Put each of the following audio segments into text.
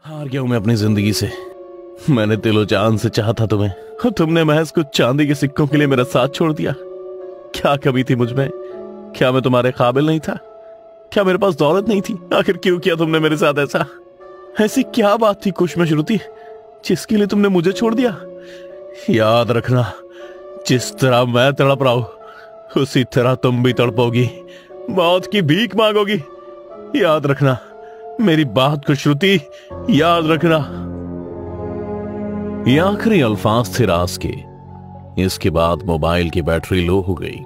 हार गया हूं मैं अपनी जिंदगी से। मैंने दिलो जान से चाहा था तुम्हें और तुमने महज कुछ चांदी के सिक्कों के लिए मेरा साथ छोड़ दिया। क्या कमी थी मुझ में? क्या मैं तुम्हारे काबिल नहीं था? क्या मेरे पास दौलत नहीं थी? आखिर क्यों किया तुमने मेरे साथ ऐसा? ऐसी क्या बात थी कुश में श्रुति जिसके लिए तुमने मुझे छोड़ दिया? याद रखना, जिस तरह मैं तड़प रहा हूं उसी तरह तुम भी तड़पोगी, मौत की भीख मांगोगी। याद रखना मेरी बात को श्रुति, याद रखना। ये आखिरी अल्फाज थे राज के। इसके बाद मोबाइल की बैटरी लो हो गई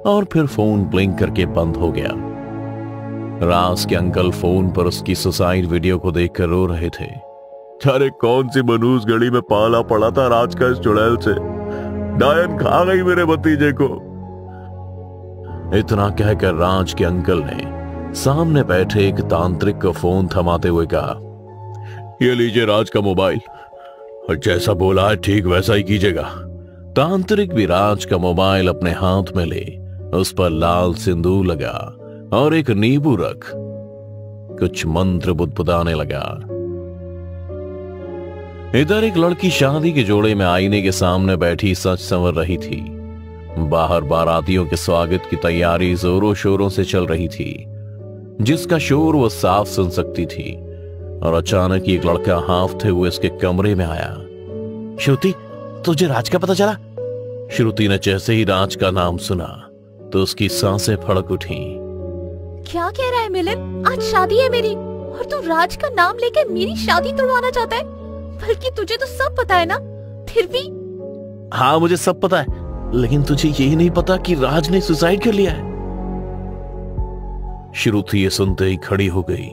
और फिर फोन ब्लिंक करके बंद हो गया। राज के अंकल फोन पर उसकी सुसाइड वीडियो को देखकर रो रहे थे। अरे कौन सी मनूस घड़ी में पाला पड़ा था राज का इस चुड़ैल से। डायन खा गई मेरे भतीजे को। इतना कहकर राज के अंकल ने सामने बैठे एक तांत्रिक को फोन थमाते हुए कहा, ये लीजिए राज का मोबाइल, और जैसा बोला है ठीक वैसा ही कीजिएगा। तांत्रिक भी राज का मोबाइल अपने हाथ में ले उस पर लाल सिंदूर लगा और एक नींबू रख कुछ मंत्र बुदबुदाने लगा। इधर एक लड़की शादी के जोड़े में आईने के सामने बैठी सच संवर रही थी। बाहर बारातियों के स्वागत की तैयारी जोरों शोरों से चल रही थी, जिसका शोर वो साफ सुन सकती थी। और अचानक एक लड़का हांफते हुए उसके कमरे में आया। श्रुति, तुझे राज का पता चला? श्रुति ने जैसे ही राज का नाम सुना तो उसकी सांसें फड़क उठी। क्या कह रहा है मिलन? आज शादी है मेरी और तू राज का नाम लेकर मेरी शादी तोड़वाना चाहता है? बल्कि तुझे तो सब पता है ना, फिर भी। हाँ मुझे सब पता है, लेकिन तुझे यही नहीं पता कि राज ने सुसाइड कर लिया है। श्रुति ये सुनते ही खड़ी हो गई।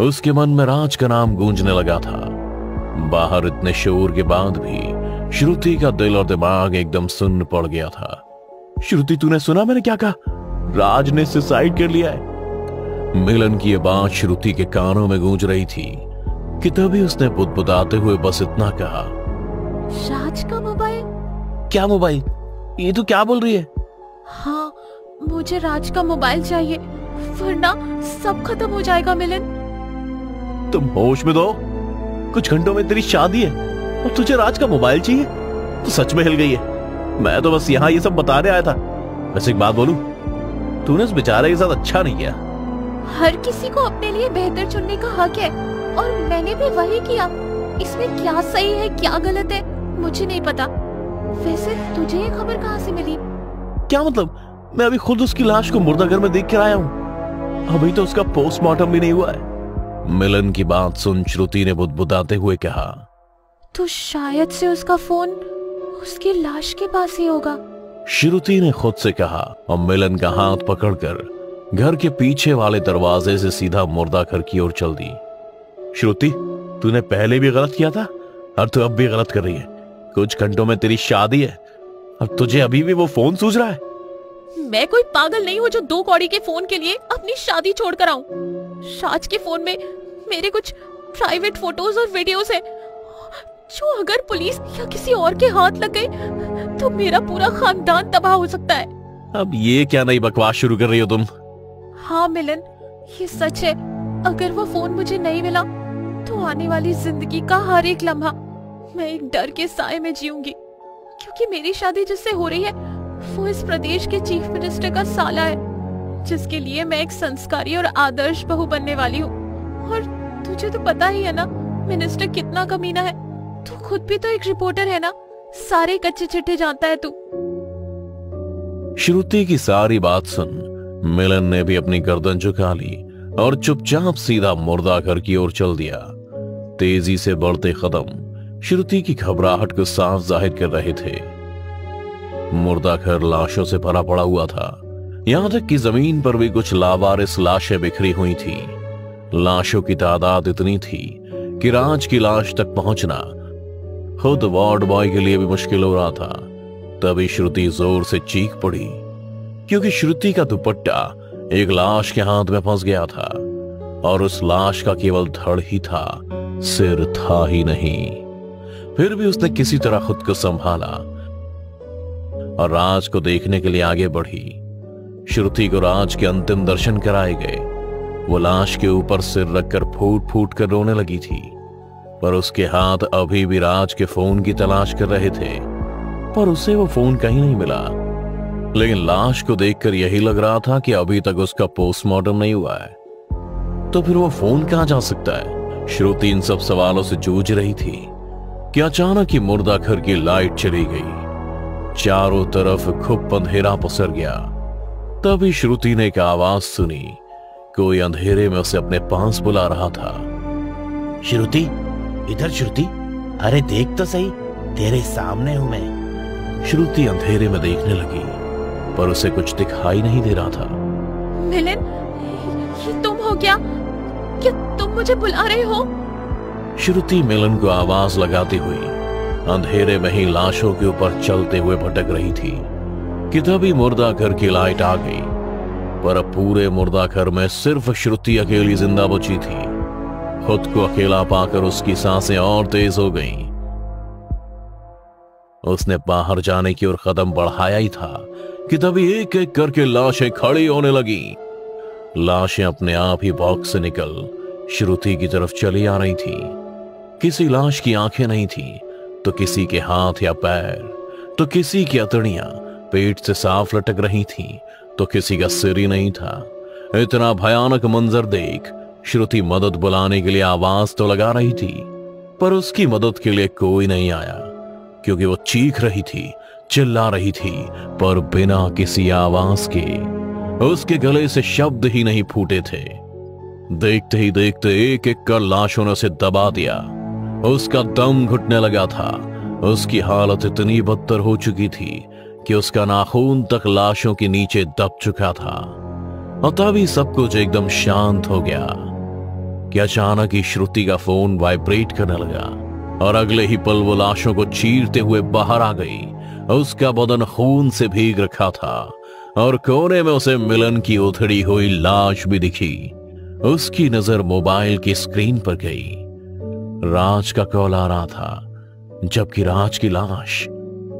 उसके मन में राज का नाम गूंजने लगा था। बाहर इतने शोर के बाद भी श्रुति का दिल और दिमाग एकदम सुन्न पड़ गया था। श्रुति, तूने सुना मैंने क्या कहा? राज ने सुसाइड कर लिया है। मिलन की यह बात श्रुति के कानों में गूंज रही थी कि तभी उसने बुदबुदाते हुए बस इतना कहा, राज का मोबाइल? क्या मोबाइल? ये तू क्या बोल रही है? हाँ, मुझे राज का मोबाइल चाहिए, वरना सब खत्म हो जाएगा मिलन। तुम होश में दो। कुछ घंटों में तेरी शादी है और तुझे राज का मोबाइल चाहिए? तो सच में हिल गई है। मैं तो बस यहाँ ये सब बताने आया था। वैसे एक बात बोलूं, तूने उस बेचारे के साथ अच्छा नहीं किया। हर किसी को अपने लिए बेहतर चुनने का हक है और मैंने भी वही किया। इसमें क्या सही है क्या गलत है मुझे नहीं पता। वैसे तुझे ये खबर कहाँ से मिली? क्या मतलब? मैं अभी खुद उसकी लाश को मुर्दाघर में देख कर आया हूँ। अभी तो उसका पोस्टमार्टम भी नहीं हुआ है। मिलन की बात सुन श्रुति ने बुदबुदाते हुए कहा, तो शायद से उसका फोन उसकी लाश के पास ही होगा। श्रुति ने खुद से कहा और मिलन का हाथ पकड़कर घर के पीछे वाले दरवाजे से सीधा मुर्दाघर की ओर चल दी। श्रुति, तूने पहले भी गलत किया था और तू अब भी गलत कर रही है। कुछ घंटों में तेरी शादी है और तुझे अभी भी वो फोन सूझ रहा है। मैं कोई पागल नहीं हूँ जो 2 कौड़ी के फोन के लिए अपनी शादी छोड़कर आऊं। राज के फोन में मेरे कुछ प्राइवेट फोटोज और वीडियोस हैं, जो अगर पुलिस या किसी और के हाथ लग गए तो मेरा पूरा खानदान तबाह हो सकता है। अब ये क्या नई बकवास शुरू कर रही हो तुम? हाँ मिलन, ये सच है। अगर वो फोन मुझे नहीं मिला तो आने वाली जिंदगी का हर एक लम्हा मैं एक डर के साए में जीऊंगी, क्योंकि मेरी शादी जिससे हो रही है वो इस प्रदेश के चीफ मिनिस्टर का साला है, जिसके लिए मैं एक संस्कारी और आदर्श बहू बनने वाली हूँ। और तुझे तो पता ही है ना मिनिस्टर कितना कमीना है। तू खुद भी तो एक रिपोर्टर है ना, सारे कच्चे चिट्ठे जानता है तू। श्रुति की सारी बात सुन मिलन ने भी अपनी गर्दन झुका ली और चुपचाप सीधा मुर्दाघर की ओर चल दिया। तेजी से बढ़ते कदम श्रुति की घबराहट को साफ जाहिर कर रहे थे। मुर्दाघर लाशों से भरा पड़ा हुआ था। यहां तक कि जमीन पर भी कुछ लावारिस लाशें बिखरी हुई थी। लाशों की तादाद इतनी थी कि राज की लाश तक पहुंचना खुद वार्ड बॉय के लिए भी मुश्किल हो रहा था। तभी श्रुति जोर से चीख पड़ी, क्योंकि श्रुति का दुपट्टा एक लाश के हाथ में फंस गया था और उस लाश का केवल धड़ ही था, सिर था ही नहीं। फिर भी उसने किसी तरह खुद को संभाला और राज को देखने के लिए आगे बढ़ी। श्रुति को राज के अंतिम दर्शन कराए गए। वो लाश के ऊपर सिर रखकर फूट फूट कर रोने लगी थी। पर उसके हाथ अभी भी राज के फोन की तलाश कर रहे थे, पर उसे वो फोन कहीं नहीं मिला। लेकिन लाश को देखकर यही लग रहा था कि अभी तक उसका पोस्टमार्टम नहीं हुआ है, तो फिर वो फोन कहां जा सकता है। श्रुति इन सब सवालों से जूझ रही थी कि अचानक ही मुर्दा घर की लाइट चली गई। चारों तरफ खूब अंधेरा पसर गया। तभी श्रुति ने एक आवाज सुनी। कोई अंधेरे में उसे अपने पास बुला रहा था। श्रुति, इधर श्रुति, अरे देख तो सही, तेरे सामने हूं मैं। श्रुति अंधेरे में देखने लगी, पर उसे कुछ दिखाई नहीं दे रहा था। मिलन, ये तुम हो क्या? क्या तुम मुझे बुला रहे हो? श्रुति मिलन को आवाज लगाती हुई अंधेरे में ही लाशों के ऊपर चलते हुए भटक रही थी कि तभी मुर्दा घर की लाइट आ गई। पर अब पूरे मुर्दा घर में सिर्फ श्रुति अकेली जिंदा बची थी। खुद को अकेला पाकर उसकी सांसें और तेज हो गईं। उसने बाहर जाने की ओर कदम बढ़ाया ही था कि तभी एक एक करके लाशें खड़ी होने लगी। लाशें अपने आप ही बॉक्स से निकल श्रुति की तरफ चली आ रही थी। किसी लाश की आंखें नहीं थी, तो किसी के हाथ या पैर, तो किसी की अतड़ियां पेट से साफ लटक रही थीं, तो किसी का सिर ही नहीं था। इतना भयानक मंजर देख श्रुति मदद बुलाने के लिए आवाज तो लगा रही थी, पर उसकी मदद के लिए कोई नहीं आया, क्योंकि वो चीख रही थी, चिल्ला रही थी, पर बिना किसी आवाज के। उसके गले से शब्द ही नहीं फूटे थे। देखते ही देखते एक एक कर लाशों ने उसे दबा दिया। उसका दम घुटने लगा था। उसकी हालत इतनी बदतर हो चुकी थी कि उसका नाखून तक लाशों के नीचे दब चुका था। और तभी सब कुछ एकदम शांत हो गया कि अचानक ही श्रुति का फोन वाइब्रेट करने लगा और अगले ही पल वो लाशों को चीरते हुए बाहर आ गई। उसका बदन खून से भीग रखा था और कोने में उसे मिलन की उथड़ी हुई लाश भी दिखी। उसकी नजर मोबाइल की स्क्रीन पर गई। राज का कॉल आ रहा था, जबकि राज की लाश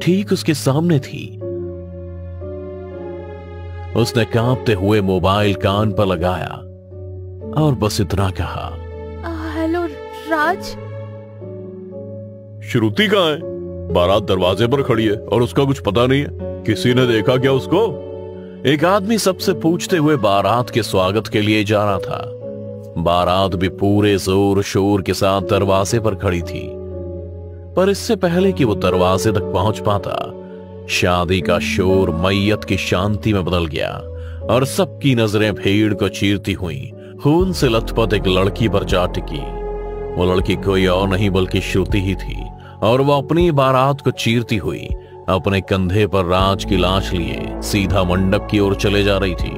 ठीक उसके सामने थी। उसने कांपते हुए मोबाइल कान पर लगाया और बस इतना कहा, हेलो राज। श्रुति कहाँ है? बारात दरवाजे पर खड़ी है और उसका कुछ पता नहीं है। किसी ने देखा क्या उसको? एक आदमी सबसे पूछते हुए बारात के स्वागत के लिए जा रहा था। बारात भी पूरे जोर शोर के साथ दरवाजे पर खड़ी थी, पर इससे पहले कि वो दरवाजे तक पहुंच पाता, शादी का शोर मैयत की शांति में बदल गया और सबकी नजरें भीड़ को चीरती हुई खून से लथपथ एक लड़की पर जा टिकी। वो लड़की कोई और नहीं बल्कि श्रुति ही थी और वो अपनी बारात को चीरती हुई अपने कंधे पर राज की लाश लिए सीधा मंडप की ओर चले जा रही थी।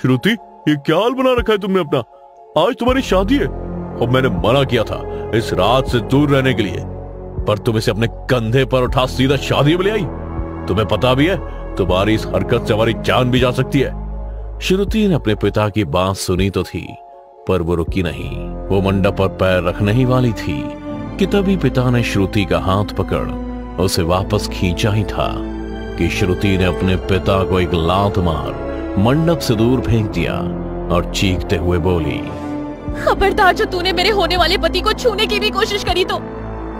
श्रुति, ये क्या हाल बना रखा है तुमने अपना? आज तुम्हारी शादी है और मैंने मना किया था इस रात से दूर रहने के लिए, पर तुम इसे अपने कंधे पर उठा सीधा शादी में ले आई। तुम्हें पता भी है तुम्हारी इस हरकत से हमारी जान भी जा सकती है। श्रुति ने अपने पिता की बात सुनी तो थी, पर वो रुकी नहीं। वो मंडप पर पैर रखने ही वाली थी कि तभी पिता ने श्रुति का हाथ पकड़ उसे वापस खींचा ही था कि श्रुति ने अपने पिता को एक लात मार मंडप से दूर फेंक दिया और चीखते हुए बोली, खबरदार, जो तूने मेरे होने वाले पति को छूने की भी कोशिश करी तो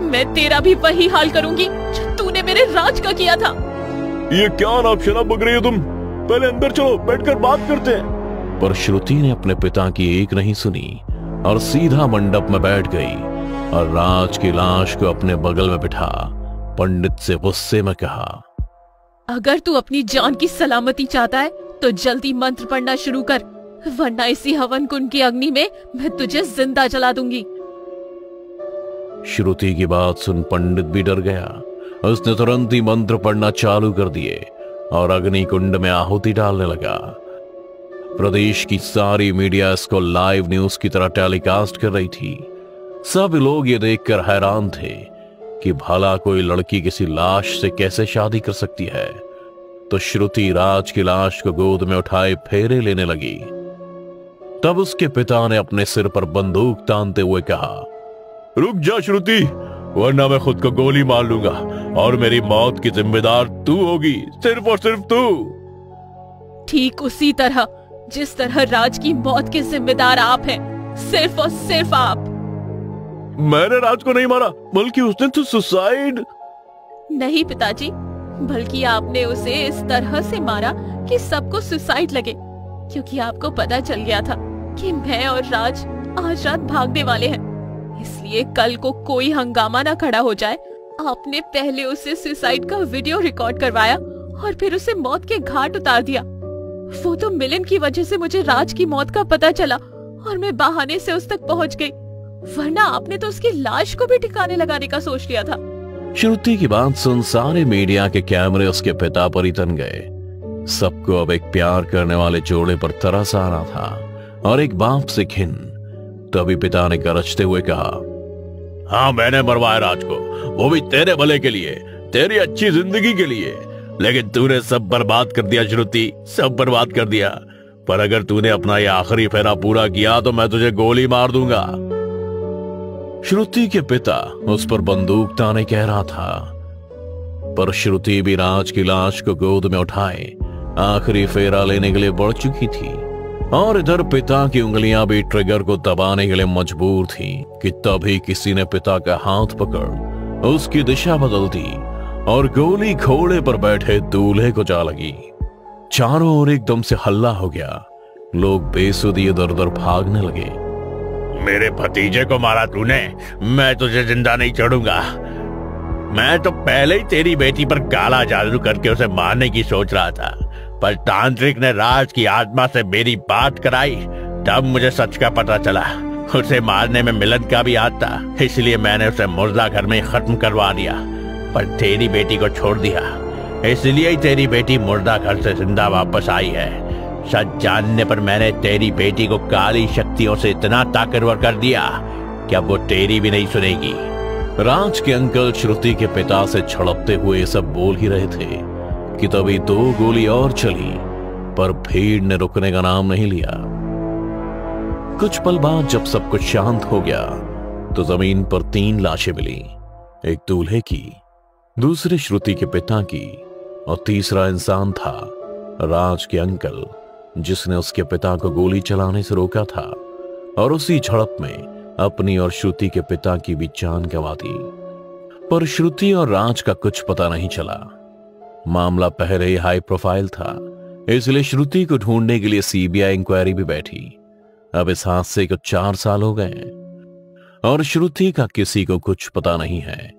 मैं तेरा भी वही हाल करूंगी जो तूने मेरे राज का किया था। ये क्या नापशना बक रही हो तुम? पहले अंदर चलो, बैठकर बात करते हैं। पर श्रुति ने अपने पिता की एक नहीं सुनी और सीधा मंडप में बैठ गई और राज की लाश को अपने बगल में बिठा पंडित से गुस्से में कहा, अगर तू अपनी जान की सलामती चाहता है तो जल्दी मंत्र पढ़ना शुरू कर, वरना इसी हवन कुंड की अग्नि में मैं तुझे जिंदा जला दूंगी। श्रुति की बात सुन पंडित भी डर गया। उसने तुरंत ही मंत्र पढ़ना चालू कर दिए और अग्नि कुंड में आहुति डालने लगा। प्रदेश की सारी मीडिया इसको लाइव न्यूज की तरह टेलीकास्ट कर रही थी। सब लोग ये देखकर हैरान थे कि भला कोई लड़की किसी लाश से कैसे शादी कर सकती है। तो श्रुति राज की लाश को गोद में उठाए फेरे लेने लगी। तब उसके पिता ने अपने सिर पर बंदूक तानते हुए कहा, रुक जा श्रुति, वरना मैं खुद को गोली मार लूंगा और मेरी मौत की जिम्मेदार तू होगी, सिर्फ और सिर्फ तू। ठीक उसी तरह जिस तरह राज की मौत के जिम्मेदार आप हैं। सिर्फ और सिर्फ आप। मैंने राज को नहीं मारा, बल्कि उसने तो सुसाइड। नहीं पिताजी, बल्कि आपने उसे इस तरह से मारा कि सबको सुसाइड लगे, क्योंकि आपको पता चल गया था कि मैं और राज आज रात भागने वाले हैं। इसलिए कल को कोई हंगामा ना खड़ा हो जाए, आपने पहले उसे सुसाइड का वीडियो रिकॉर्ड करवाया और फिर उसे मौत के घाट उतार दिया। वो तो मिलन की वजह से मुझे राज की मौत का पता चला और मैं बहाने से उस तक पहुंच गई, वरना आपने तो उसकी लाश को भी ठिकाने लगाने का सोच लिया था। श्रुति की बात सुन सारे मीडिया के कैमरे उसके पिता पर ही तन गए। सबको अब एक प्यार करने वाले जोड़े पर तरस आ रहा था और एक बाप से घिन। तभी पिता ने गरजते हुए कहा, हाँ मैंने मरवाया राज को, वो भी तेरे भले के लिए, तेरी अच्छी जिंदगी के लिए। लेकिन तूने सब बर्बाद कर दिया श्रुति, सब बर्बाद कर दिया। पर अगर तूने अपना ये आखिरी फेरा पूरा किया तो मैं तुझे गोली मार दूंगा। श्रुति के पिता उस पर बंदूक ताने कह रहा था, पर श्रुति भी राज की लाश को गोद में उठाए आखिरी फेरा लेने के लिए बढ़ चुकी थी। और इधर पिता की उंगलियां भी ट्रिगर को दबाने के लिए मजबूर थी कि तभी किसी ने पिता का हाथ पकड़ उसकी दिशा बदल दी और गोली घोड़े पर बैठे दूल्हे को जा लगी। चारों ओर एकदम से हल्ला हो गया, लोग बेसुधी इधर उधर भागने लगे। मेरे भतीजे को मारा तूने, मैं तुझे जिंदा नहीं छोड़ूंगा। मैं तो पहले ही तेरी बेटी पर काला जादू करके उसे मारने की सोच रहा था, पर तांत्रिक ने राज की आत्मा से मेरी बात कराई, तब मुझे सच का पता चला। उसे मारने में मिलन का भी हाथ था, इसलिए मैंने उसे मुर्दा घर में खत्म करवा दिया, पर तेरी बेटी को छोड़ दिया। इसलिए ही तेरी बेटी मुर्दा घर से जिंदा वापस आई है। सच जानने पर मैंने तेरी बेटी को काली शक्तियों से इतना ताकतवर कर दिया कि अब वो तेरी भी नहीं सुनेगी। राज के अंकल श्रुति के पिता से छड़पते हुए सब बोल ही रहे थे कि तभी 2 गोली और चली, पर भीड़ ने रुकने का नाम नहीं लिया। कुछ पल बाद जब सब कुछ शांत हो गया तो जमीन पर 3 लाशें मिली, एक दूल्हे की, दूसरी श्रुति के पिता की और तीसरा इंसान था राज के अंकल, जिसने उसके पिता को गोली चलाने से रोका था और उसी झड़प में अपनी और श्रुति के पिता की भी जान गंवा दी। पर श्रुति और राज का कुछ पता नहीं चला। मामला पहले ही हाई प्रोफाइल था, इसलिए श्रुति को ढूंढने के लिए सीबीआई इंक्वायरी भी बैठी। अब इस हादसे को 4 साल हो गए और श्रुति का किसी को कुछ पता नहीं है।